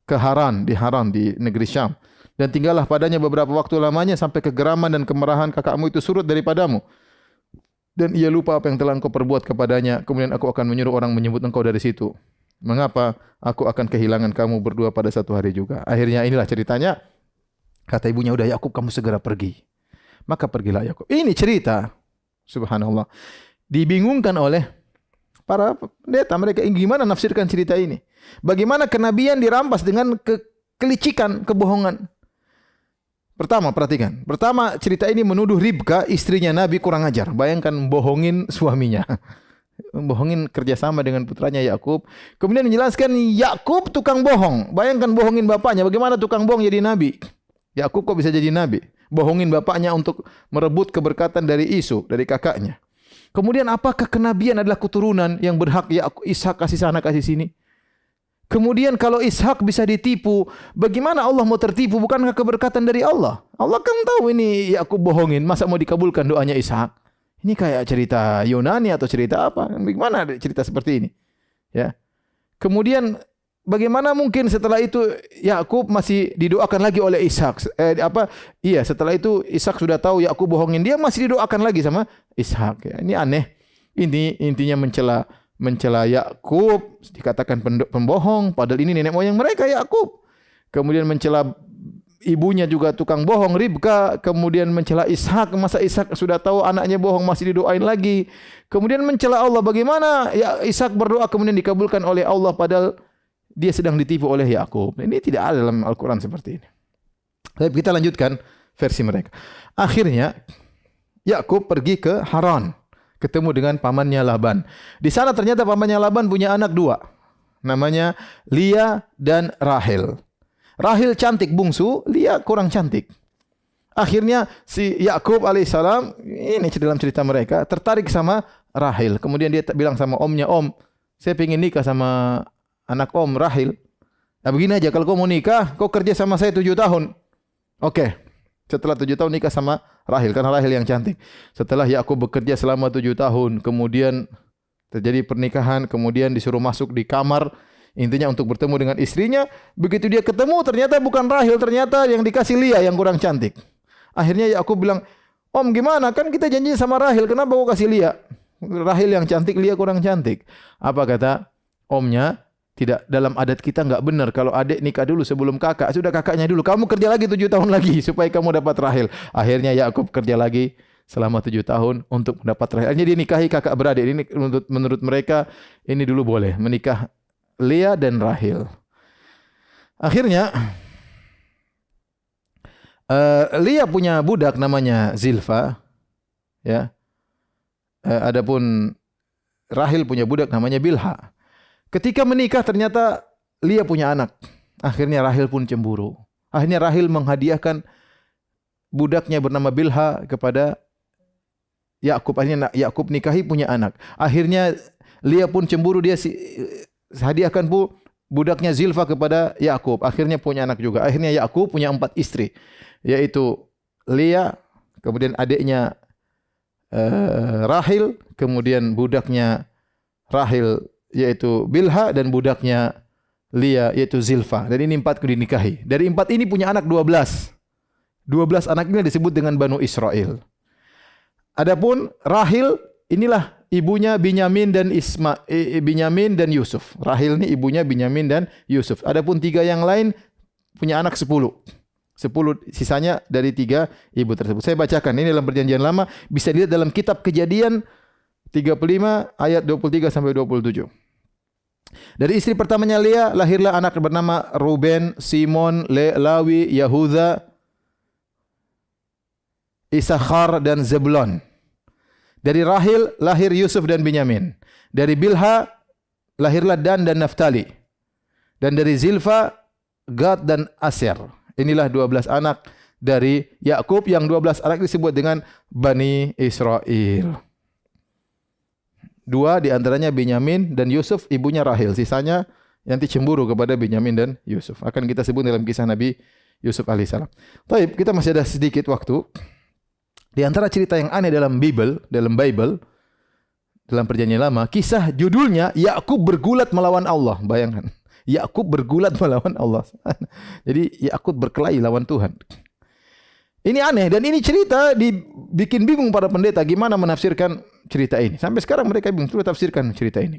Ke Haran di negeri Syam. Dan tinggallah padanya beberapa waktu lamanya sampai kegeraman dan kemarahan kakakmu itu surut daripadamu. Dan ia lupa apa yang telah engkau perbuat kepadanya. Kemudian aku akan menyuruh orang menyebut engkau dari situ. Mengapa aku akan kehilangan kamu berdua pada satu hari juga? Akhirnya inilah ceritanya. Kata ibunya, udah Yakub kamu segera pergi. Maka pergilah Yakub. Ini cerita. Subhanallah. Dibingungkan oleh para pendeta. Mereka gimana nafsirkan cerita ini? Bagaimana kenabian dirampas dengan kelicikan, kebohongan? Pertama, perhatikan. Pertama, cerita ini menuduh Ribka, istrinya Nabi, kurang ajar. Bayangkan bohongin suaminya. Bohongin kerjasama dengan putranya Yakub. Kemudian menjelaskan Yakub tukang bohong. Bayangkan bohongin bapaknya. Bagaimana tukang bohong jadi Nabi? Yakub kok bisa jadi Nabi? Bohongin bapaknya untuk merebut keberkatan dari Isu, dari kakaknya. Kemudian apakah kenabian adalah keturunan yang berhak Ishak kasih sana kasih sini? Kemudian kalau Ishak bisa ditipu, bagaimana Allah mau tertipu? Bukankah keberkatan dari Allah? Allah kan tahu ini Yakub bohongin, masa mau dikabulkan doanya Ishak? Ini kayak cerita Yunani atau cerita apa? Bagaimana cerita seperti ini? Ya. Kemudian bagaimana mungkin setelah itu Yakub masih didoakan lagi oleh Ishak? Setelah itu Ishak sudah tahu Yakub bohongin, dia masih didoakan lagi sama Ishak. Ya, ini aneh. Ini intinya mencela Yakub, dikatakan pembohong, padahal ini nenek moyang mereka Yakub. Kemudian mencela ibunya juga tukang bohong, Ribka. Kemudian mencela Ishak, masa Ishak sudah tahu anaknya bohong masih didoain lagi. Kemudian mencela Allah, bagaimana ya Ishak berdoa kemudian dikabulkan oleh Allah padahal dia sedang ditipu oleh Yakub. Ini tidak ada dalam Al-Quran seperti ini. Tapi kita lanjutkan versi mereka. Akhirnya Yakub pergi ke Haran, ketemu dengan pamannya Laban. Di sana ternyata pamannya Laban punya anak dua. Namanya Lia dan Rahel. Rahel cantik bungsu, Lia kurang cantik. Akhirnya si Yakub alaihissalam, ini dalam cerita mereka, tertarik sama Rahel. Kemudian dia bilang sama omnya, Om, saya ingin nikah sama anak Om Rahel. Nah begini aja, kalau kau mau nikah, kau kerja sama saya 7 tahun. Oke. Setelah 7 tahun nikah sama Rahel, karena Rahel yang cantik. Setelah Yakub bekerja selama 7 tahun, kemudian terjadi pernikahan, kemudian disuruh masuk di kamar, intinya untuk bertemu dengan istrinya. Begitu dia ketemu, ternyata bukan Rahel, ternyata yang dikasih Lia yang kurang cantik. Akhirnya Yakub bilang, Om gimana? Kan kita janji sama Rahel, kenapa kau kasih Lia? Rahel yang cantik, Lia kurang cantik. Apa kata omnya? Tidak, dalam adat kita enggak benar kalau adik nikah dulu sebelum kakak. Sudah kakaknya dulu. Kamu kerja lagi 7 tahun lagi supaya kamu dapat Rahel. Akhirnya Yakub kerja lagi selama 7 tahun untuk mendapat Rahel. Akhirnya dia nikahi kakak beradik. Ini menurut mereka ini dulu boleh menikah Lea dan Rahel. Akhirnya Lea punya budak namanya Zilfa, ya. Adapun Rahel punya budak namanya Bilha. Ketika menikah ternyata Lia punya anak. Akhirnya Rahel pun cemburu. Akhirnya Rahel menghadiahkan budaknya bernama Bilha kepada Yakub. Akhirnya Yakub nikahi punya anak. Akhirnya Lia pun cemburu, dia hadiahkan budaknya Zilfa kepada Yakub. Akhirnya punya anak juga. Akhirnya Yakub punya 4 istri, yaitu Lia, kemudian adiknya Rahel, kemudian budaknya Rahel yaitu Bilha, dan budaknya Lia yaitu Zilfa. Dan ini 4 dinikahi. Dari 4 ini punya anak 12. 12 anak ini disebut dengan Banu Israel. Adapun Rahel, inilah ibunya Binyamin dan Yusuf. Rahel ini ibunya Binyamin dan Yusuf. Adapun 3 yang lain punya anak 10. 10 sisanya dari 3 ibu tersebut. Saya bacakan ini dalam Perjanjian Lama, bisa dilihat dalam kitab Kejadian 35 ayat 23 sampai 27. Dari istri pertamanya Lea lahirlah anak bernama Ruben, Simon, Lawi, Yahuda, Isakhar dan Zebulon. Dari Rahel lahir Yusuf dan Binyamin. Dari Bilha lahirlah Dan dan Naftali. Dan dari Zilfa, Gad dan Aser. Inilah 12 anak dari Yakub, yang 12 anak disebut dengan Bani Israel. 2 di antaranya Benyamin dan Yusuf, ibunya Rahel. Sisanya nanti cemburu kepada Benyamin dan Yusuf. Akan kita sebut dalam kisah Nabi Yusuf alaihissalam. Baik, kita masih ada sedikit waktu. Di antara cerita yang aneh dalam Bible, dalam Perjanjian Lama, kisah judulnya Yakub bergulat melawan Allah. Bayangkan, Yakub bergulat melawan Allah. Jadi Yakub berkelahi lawan Tuhan. Ini aneh dan ini cerita dibikin bingung para pendeta gimana menafsirkan cerita ini. Sampai sekarang mereka bingung coba tafsirkan cerita ini.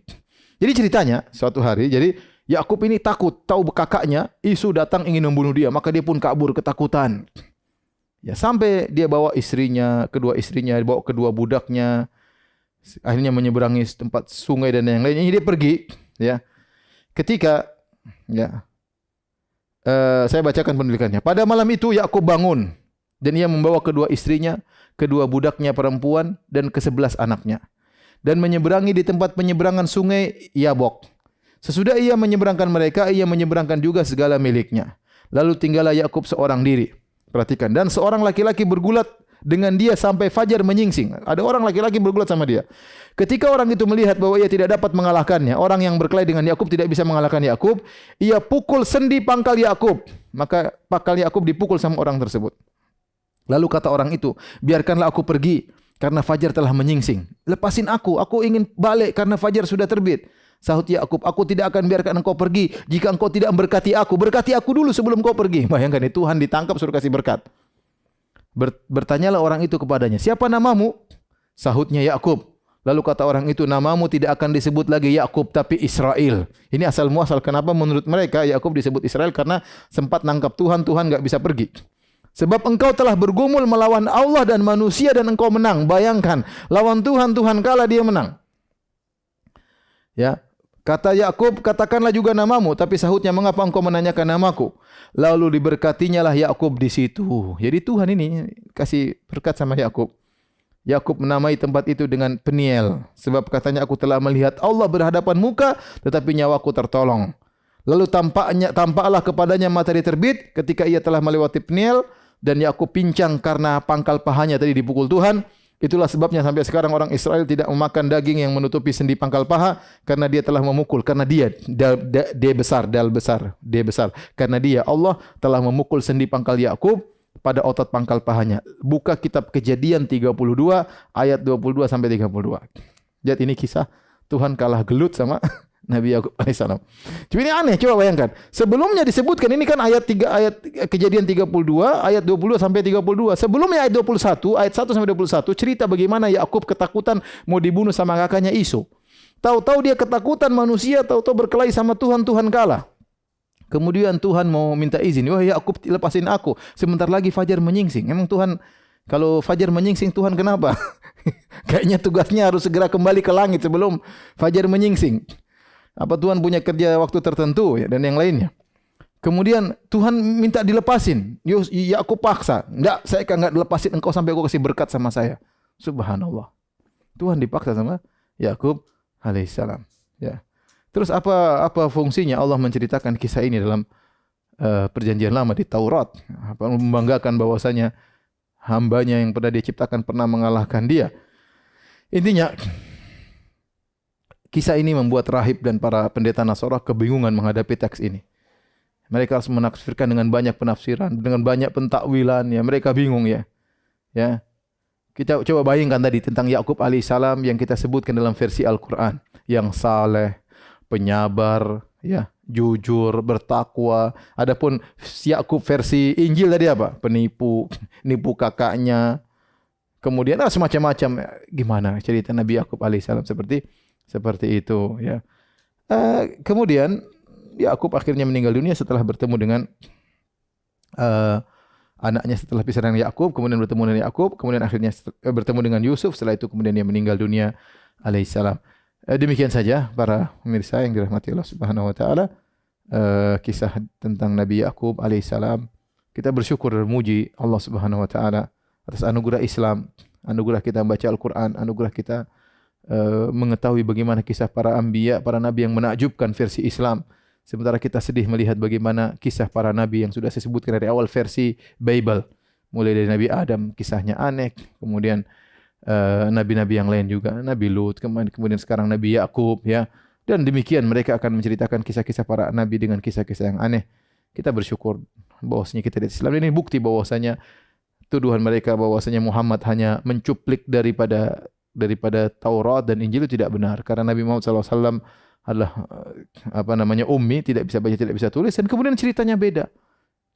Jadi ceritanya suatu hari, jadi Yakub ini takut tahu kakaknya Isu datang ingin membunuh dia, maka dia pun kabur ketakutan. Ya, sampai dia bawa istrinya, kedua istrinya, bawa kedua budaknya, akhirnya menyeberangi tempat sungai dan yang lainnya. Dia pergi, ya. Ketika, ya, saya bacakan penulisannya. Pada malam itu Yakub bangun dan ia membawa kedua istrinya, kedua budaknya perempuan dan ke-11 anaknya, dan menyeberangi di tempat penyeberangan sungai Yabok. Sesudah ia menyeberangkan mereka, ia menyeberangkan juga segala miliknya. Lalu tinggallah Yakub seorang diri. Perhatikan, dan seorang laki-laki bergulat dengan dia sampai fajar menyingsing. Ada orang laki-laki bergulat sama dia. Ketika orang itu melihat bahwa ia tidak dapat mengalahkannya, orang yang berkelahi dengan Yakub tidak bisa mengalahkan Yakub, ia pukul sendi pangkal Yakub. Maka pangkal Yakub dipukul sama orang tersebut. Lalu kata orang itu, biarkanlah aku pergi karena fajar telah menyingsing. Lepasin aku ingin balik karena fajar sudah terbit. Sahut Yakub, aku tidak akan biarkan engkau pergi jika engkau tidak memberkati aku. Berkati aku dulu sebelum kau pergi. Bayangkan, Tuhan ditangkap suruh kasih berkat. Bertanyalah orang itu kepadanya, siapa namamu? Sahutnya Yakub. Lalu kata orang itu, namamu tidak akan disebut lagi Yakub tapi Israel. Ini asal muasal kenapa menurut mereka Yakub disebut Israel, karena sempat nangkap Tuhan enggak bisa pergi. Sebab engkau telah bergumul melawan Allah dan manusia dan engkau menang. Bayangkan, lawan Tuhan kalah, dia menang. Ya. Kata Yakub, katakanlah juga namamu, tapi sahutnya, mengapa engkau menanyakan namaku? Lalu diberkatinya lah Yakub di situ. Jadi Tuhan ini kasih berkat sama Yakub. Yakub menamai tempat itu dengan Peniel, sebab katanya, aku telah melihat Allah berhadapan muka, tetapi nyawaku tertolong. Lalu tampaklah kepadanya matahari terbit ketika ia telah melewati Peniel, dan Yakub pincang karena pangkal pahanya tadi dipukul Tuhan. Itulah sebabnya sampai sekarang orang Israel tidak memakan daging yang menutupi sendi pangkal paha, karena dia telah memukul, karena dia besar, karena dia Allah telah memukul sendi pangkal Yakub pada otot pangkal pahanya. Buka kitab Kejadian 32 ayat 22 sampai 32. Lihat, ini kisah Tuhan kalah gelut sama Nabi Yakub alaihissalam. Cuma ini aneh, coba bayangkan. Sebelumnya disebutkan, ini kan ayat Kejadian 32 ayat 20 sampai 32. Sebelumnya ayat 21, ayat 1 sampai 21 cerita bagaimana Yakub ketakutan mau dibunuh sama kakaknya Isu. Tahu-tahu dia ketakutan manusia, tahu-tahu berkelahi sama Tuhan kalah. Kemudian Tuhan mau minta izin, wah Yakub, lepasin aku, sebentar lagi fajar menyingsing. Emang Tuhan kalau fajar menyingsing, Tuhan kenapa? Kayaknya tugasnya harus segera kembali ke langit sebelum fajar menyingsing. Apa Tuhan punya kerja waktu tertentu ya, dan yang lainnya. Kemudian Tuhan minta dilepasin. Yakub paksa. Enggak, saya enggak dilepasin engkau sampai engkau kasih berkat sama saya. Subhanallah. Tuhan dipaksa sama Yakub alaihissalam. Ya. Terus apa fungsinya Allah menceritakan kisah ini dalam Perjanjian Lama di Taurat? Apa membanggakan bahwasanya hambanya yang pernah dia ciptakan pernah mengalahkan dia. Intinya, kisah ini membuat rahib dan para pendeta Nasara kebingungan menghadapi teks ini. Mereka harus menafsirkan dengan banyak penafsiran, dengan banyak pentakwilan. Ya, mereka bingung ya. Ya, kita coba bayangkan tadi tentang Yakub alaihissalam yang kita sebutkan dalam versi Al-Quran, yang saleh, penyabar, ya, jujur, bertakwa. Adapun Yakub versi Injil tadi apa? Penipu, nipu kakaknya. Kemudian semacam-macam. Gimana cerita Nabi Yakub alaihissalam seperti itu, ya. Kemudian Yakub akhirnya meninggal dunia setelah bertemu dengan anaknya setelah pisah dengan Yakub, kemudian bertemu dengan Yakub, kemudian akhirnya bertemu dengan Yusuf. Setelah itu kemudian dia meninggal dunia alaihissalam. Demikian saja para pemirsa yang dirahmati Allah Subhanahu wa taala, kisah tentang Nabi Yakub alaihissalam. Kita bersyukur dan memuji Allah Subhanahu wa taala atas anugerah Islam, anugerah kita membaca Al-Qur'an, anugerah kita mengetahui bagaimana kisah para anbiya, para nabi yang menakjubkan versi Islam, Sementara kita sedih melihat bagaimana kisah para nabi yang sudah saya sebutkan dari awal versi Bible. Mulai dari Nabi Adam, kisahnya aneh. Kemudian nabi-nabi yang lain juga, Nabi Lut, kemudian sekarang Nabi Yakub, ya. Dan demikian mereka akan menceritakan kisah-kisah para nabi dengan kisah-kisah yang aneh. Kita bersyukur bahwasanya kita di Islam ini bukti bahwasanya tuduhan mereka bahwasanya Muhammad hanya mencuplik daripada Taurat dan Injil itu tidak benar, karena Nabi Muhammad SAW adalah ummi, tidak bisa baca, tidak bisa tulis, dan kemudian ceritanya beda.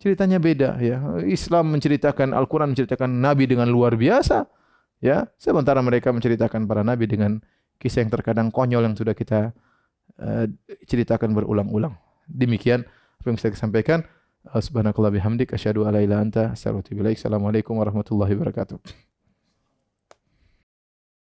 Ceritanya beda, ya. Islam menceritakan, Al-Quran menceritakan Nabi dengan luar biasa, ya. Sementara mereka menceritakan para Nabi dengan kisah yang terkadang konyol yang sudah kita ceritakan berulang-ulang. Demikian apa yang bisa saya sampaikan. Subhanakallah bihamdik, asyhadu an la ilaha illa anta, astaghfiruka wa atubu ilaik. Assalamualaikum warahmatullahi wabarakatuh.